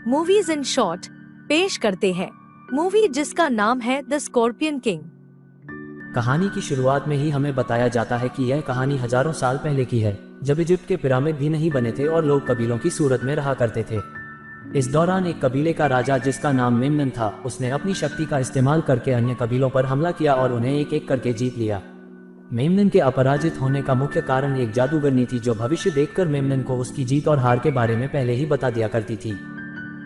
Movies in short पेश करते हैं मूवी जिसका नाम है द स्कॉर्पियन किंग। कहानी की शुरुआत में ही हमें बताया जाता है कि यह कहानी हजारों साल पहले की है, जब इजिप्ट के पिरामिड भी नहीं बने थे और लोग कबीलों की सूरत में रहा करते थे। इस दौरान एक कबीले का राजा जिसका नाम मेमनन था, उसने अपनी शक्ति का इस्तेमाल करके अन्य कबीलों पर हमला किया और उन्हें एक एक करके जीत लिया। मेमनन के अपराजित होने का मुख्य कारण एक जादूगरनी थी जो भविष्य देखकर मेमनन को उसकी जीत और हार के बारे में पहले ही बता दिया करती थी।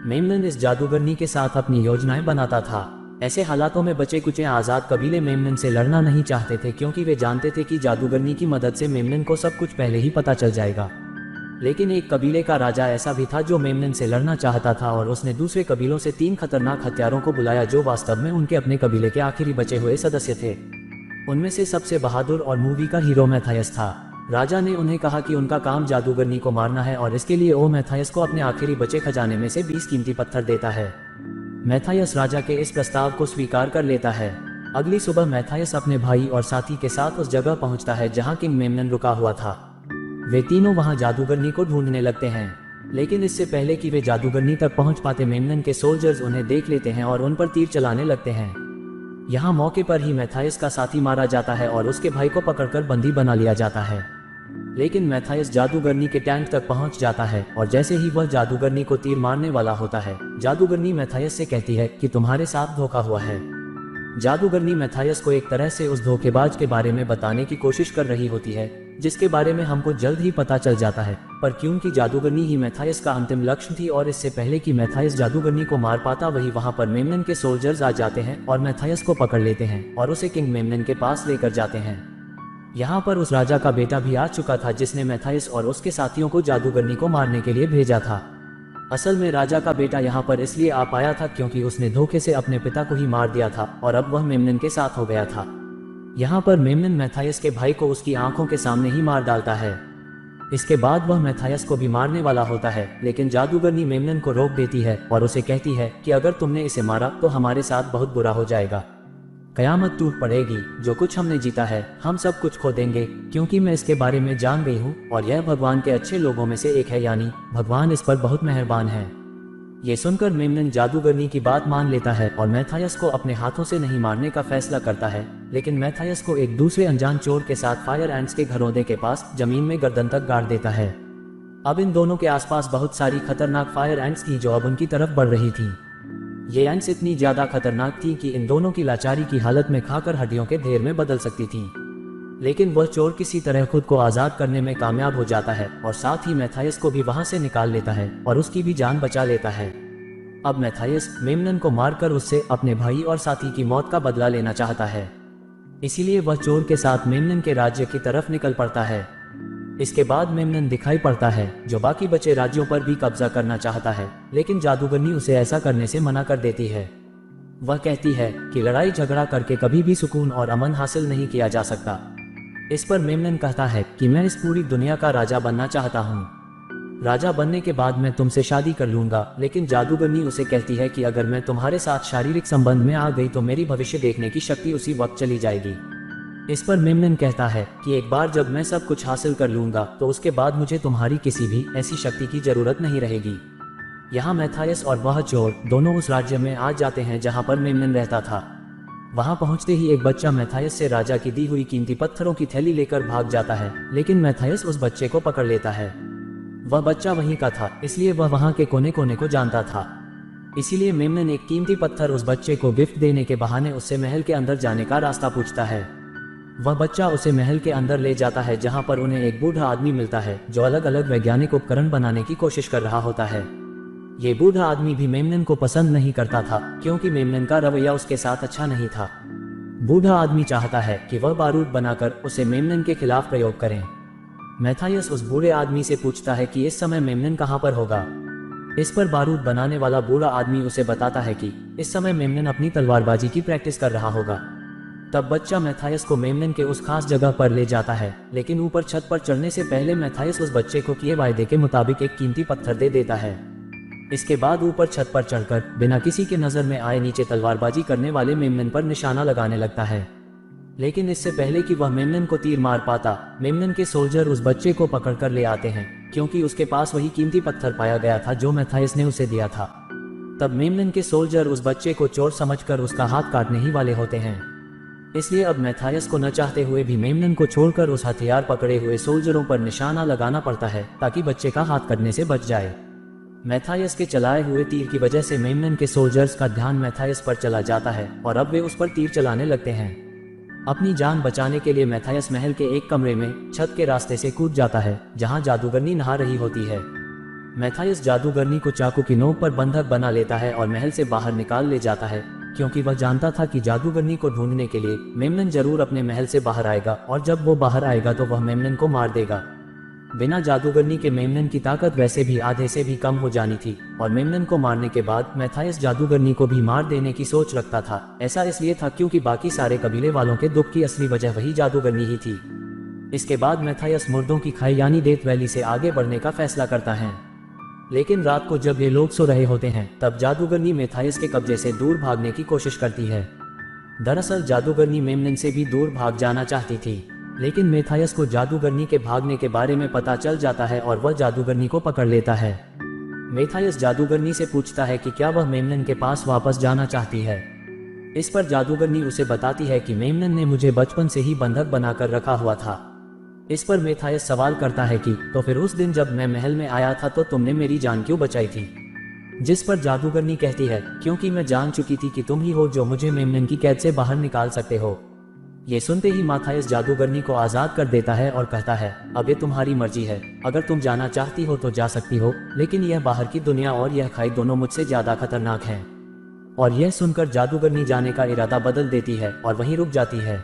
मेमनन इस जादूगरनी के साथ अपनी योजनाएं बनाता था। ऐसे हालातों में बचे कुचे आजाद कबीले मेमनन से लड़ना नहीं चाहते थे, क्योंकि वे जानते थे कि जादूगरनी की मदद से मेमनन को सब कुछ पहले ही पता चल जाएगा। लेकिन एक कबीले का राजा ऐसा भी था जो मेमनन से लड़ना चाहता था, और उसने दूसरे कबीलों से 3 खतरनाक हत्यारों को बुलाया जो वास्तव में उनके अपने कबीले के आखिरी बचे हुए सदस्य थे। उनमें से सबसे बहादुर और मूवी का हीरो मैथायस था। राजा ने उन्हें कहा कि उनका काम जादूगरनी को मारना है, और इसके लिए वो मैथायस को अपने आखिरी बचे खजाने में से 20 कीमती पत्थर देता है। मैथायस राजा के इस प्रस्ताव को स्वीकार कर लेता है। अगली सुबह मैथायस अपने भाई और साथी के साथ उस जगह पहुंचता है जहां किंग मेमनन रुका हुआ था। वे तीनों वहां जादूगरनी को ढूंढने लगते हैं, लेकिन इससे पहले कि वे जादूगरनी तक पहुंच पाते, मेमनन के सोल्जर्स उन्हें देख लेते हैं और उन पर तीर चलाने लगते हैं। यहाँ मौके पर ही मैथायस का साथी मारा जाता है और उसके भाई को पकड़कर बंदी बना लिया जाता है। लेकिन मैथायस जादूगरनी के टैंक तक पहुंच जाता है, और जैसे ही वह जादूगरनी को तीर मारने वाला होता है, जादूगरनी मैथायस से कहती है कि तुम्हारे साथ धोखा हुआ है। जादूगरनी मैथायस को एक तरह से उस धोखेबाज के बारे में बताने की कोशिश कर रही होती है, जिसके बारे में हमको जल्द ही पता चल जाता है। पर क्योंकि जादूगरनी ही मैथायस का अंतिम लक्ष्य थी, और इससे पहले कि मैथायस जादूगरनी को मार पाता, वही वहां पर मेमनन के सोल्जर्स आ जाते हैं और मैथायस को पकड़ लेते हैं और उसे किंग मेमनन के पास लेकर जाते हैं। यहाँ पर उस राजा का बेटा भी आ चुका था जिसने मैथायस और उसके साथियों को जादूगरनी को मारने के लिए भेजा था। असल में राजा का बेटा यहाँ पर इसलिए आ पाया था क्योंकि उसने धोखे से अपने पिता को ही मार दिया था, और अब वह मेमनन के साथ हो गया था। यहाँ पर मेमनन मैथायस के भाई को उसकी आंखों के सामने ही मार डालता है। इसके बाद वह मैथायस को भी मारने वाला होता है, लेकिन जादूगरनी मेमनन को रोक देती है और उसे कहती है कि अगर तुमने इसे मारा तो हमारे साथ बहुत बुरा हो जाएगा। कयामत टूट पड़ेगी, जो कुछ हमने जीता है हम सब कुछ खो देंगे, क्योंकि मैं इसके बारे में जान गई हूँ और यह भगवान के अच्छे लोगों में से एक है, यानी भगवान इस पर बहुत मेहरबान है। ये सुनकर मेमनन जादूगरनी की बात मान लेता है और मैथायस को अपने हाथों से नहीं मारने का फैसला करता है। लेकिन मैथायस को एक दूसरे अनजान चोर के साथ फायर एंड्स के घरौंदे के पास जमीन में गर्दन तक गाड़ देता है। अब इन दोनों के आसपास बहुत सारी खतरनाक फायर एंड्स थी जो अब उनकी तरफ बढ़ रही थी। ये एंड्स इतनी ज्यादा खतरनाक थी कि इन दोनों की लाचारी की हालत में खाकर हड्डियों के ढेर में बदल सकती थी। लेकिन वह चोर किसी तरह खुद को आजाद करने में कामयाब हो जाता है और साथ ही मैथायस को भी वहां से निकाल लेता है और उसकी भी जान बचा लेता है। अब मैथायस मेमनन को मारकर उससे अपने भाई और साथी की मौत का बदला लेना चाहता है, इसीलिए वह चोर के साथ मेमनन के राज्य की तरफ निकल पड़ता है। इसके बाद मेमनन दिखाई पड़ता है जो बाकी बचे राज्यों पर भी कब्जा करना चाहता है, लेकिन जादूगरनी उसे ऐसा करने से मना कर देती है। वह कहती है कि लड़ाई झगड़ा करके कभी भी सुकून और अमन हासिल नहीं किया जा सकता। इस पर मेमनन कहता है कि मैं इस पूरी दुनिया का राजा बनना चाहता हूँ। राजा बनने के बाद मैं तुमसे शादी कर लूंगा, लेकिन जादूगरनी उसे कहती है कि अगर मैं तुम्हारे साथ शारीरिक संबंध में आ गई तो मेरी भविष्य देखने की शक्ति उसी वक्त चली जाएगी। इस पर मेमनन कहता है कि एक बार जब मैं सब कुछ हासिल कर लूंगा तो उसके बाद मुझे तुम्हारी किसी भी ऐसी शक्ति की जरूरत नहीं रहेगी। यहाँ मैथायस और वह चोर दोनों उस राज्य में आ जाते हैं जहाँ पर मेमनन रहता था। वहां पहुंचते ही एक बच्चा मैथायस से राजा की दी हुई कीमती पत्थरों की थैली लेकर भाग जाता है, लेकिन मैथायस उस बच्चे को पकड़ लेता है। वह बच्चा वहीं का था, इसलिए वह वहां के कोने कोने को जानता था। इसीलिए मेमनन एक कीमती पत्थर उस बच्चे को गिफ्ट देने के बहाने उससे महल के अंदर जाने का रास्ता पूछता है। वह बच्चा उसे महल के अंदर ले जाता है जहां पर उन्हें एक बूढ़ा आदमी मिलता है जो अलग अलग वैज्ञानिक उपकरण बनाने की कोशिश कर रहा होता है। ये बूढ़ा आदमी भी मेमनन को पसंद नहीं करता था, क्योंकि मेमनन का रवैया उसके साथ अच्छा नहीं था। बूढ़ा आदमी चाहता है कि वह बारूद बनाकर उसे मेमनन के खिलाफ प्रयोग करें। मैथायस उस बूढ़े आदमी से पूछता है कि इस समय मेमनन कहाँ पर होगा। इस पर बारूद बनाने वाला बूढ़ा आदमी उसे बताता है कि इस समय मेमनन अपनी तलवारबाजी की प्रैक्टिस कर रहा होगा। तब बच्चा मैथायस को मेमनन के उस खास जगह पर ले जाता है, लेकिन ऊपर छत पर चढ़ने से पहले मैथायस उस बच्चे को किए वायदे के मुताबिक एक कीमती पत्थर दे देता है। इसके बाद ऊपर छत पर चढ़कर बिना किसी के नजर में आए नीचे तलवारबाजी करने वाले मेमनन पर निशाना लगाने लगता है। लेकिन इससे पहले कि वह मेमनन को तीर मार पाता, मेमनन के सोल्जर उस बच्चे को पकड़कर ले आते हैं, क्योंकि उसके पास वही कीमती पत्थर पाया गया था जो मैथायस ने उसे दिया था। तब मेमनन के सोल्जर उस बच्चे को चोर समझकर उसका हाथ काटने ही वाले होते हैं। इसलिए अब मैथायस को न चाहते हुए भी मेमनन को छोड़कर उस हथियार पकड़े हुए सोल्जरों पर निशाना लगाना पड़ता है ताकि बच्चे का हाथ कटने से बच जाए। मैथायस के चलाए हुए तीर की वजह से मेमनन के सोल्जर्स का ध्यान मैथायस पर चला जाता है और अब वे उस पर तीर चलाने लगते हैं। अपनी जान बचाने के लिए मैथायस महल के एक कमरे में छत के रास्ते से कूद जाता है जहां जादूगरनी नहा रही होती है। मैथायस जादूगरनी को चाकू की नोक पर बंधक बना लेता है और महल से बाहर निकाल ले जाता है, क्योंकि वह जानता था कि जादूगरनी को ढूंढने के लिए मेमनन जरूर अपने महल से बाहर आएगा और जब वो बाहर आएगा तो वह मेमनन को मार देगा। बिना जादूगरनी के मेमनन की ताकत वैसे भी आधे से भी कम हो जानी थी और मेमनन को मारने के बाद मैथायस जादूगरनी को भी मार देने की सोच रखता था। ऐसा इसलिए था क्योंकि बाकी सारे कबीले वालों के दुख की असली वजह वही जादूगरनी ही थी। इसके बाद मैथायस मुर्दों की खाई यानी डेथ वैली से आगे बढ़ने का फैसला करता है। लेकिन रात को जब ये लोग सो रहे होते हैं तब जादूगरनी मैथायस के कब्जे से दूर भागने की कोशिश करती है। दरअसल जादूगरनी मेमनन से भी दूर भाग जाना चाहती थी, लेकिन मैथायस को जादूगरनी के भागने के बारे में पता चल जाता है और वह जादूगरनी को पकड़ लेता है। मैथायस जादूगरनी से पूछता है कि क्या वह मेमनन के पास वापस जाना चाहती है। इस पर जादूगरनी उसे बताती है कि मेमनन ने मुझे बचपन से ही बंधक बनाकर रखा हुआ था। इस पर मैथायस सवाल करता है कि तो फिर उस दिन जब मैं महल में आया था तो तुमने मेरी जान क्यों बचाई थी। जिस पर जादूगरनी कहती है क्योंकि मैं जान चुकी थी कि तुम ही हो जो मुझे मेमनन की कैद से बाहर निकाल सकते हो। ये सुनते ही मैथायस जादूगरनी को आज़ाद कर देता है और कहता है अब ये तुम्हारी मर्जी है, अगर तुम जाना चाहती हो तो जा सकती हो, लेकिन यह बाहर की दुनिया और यह खाई दोनों मुझसे ज़्यादा खतरनाक हैं। और यह सुनकर जादूगरनी जाने का इरादा बदल देती है और वहीं रुक जाती है।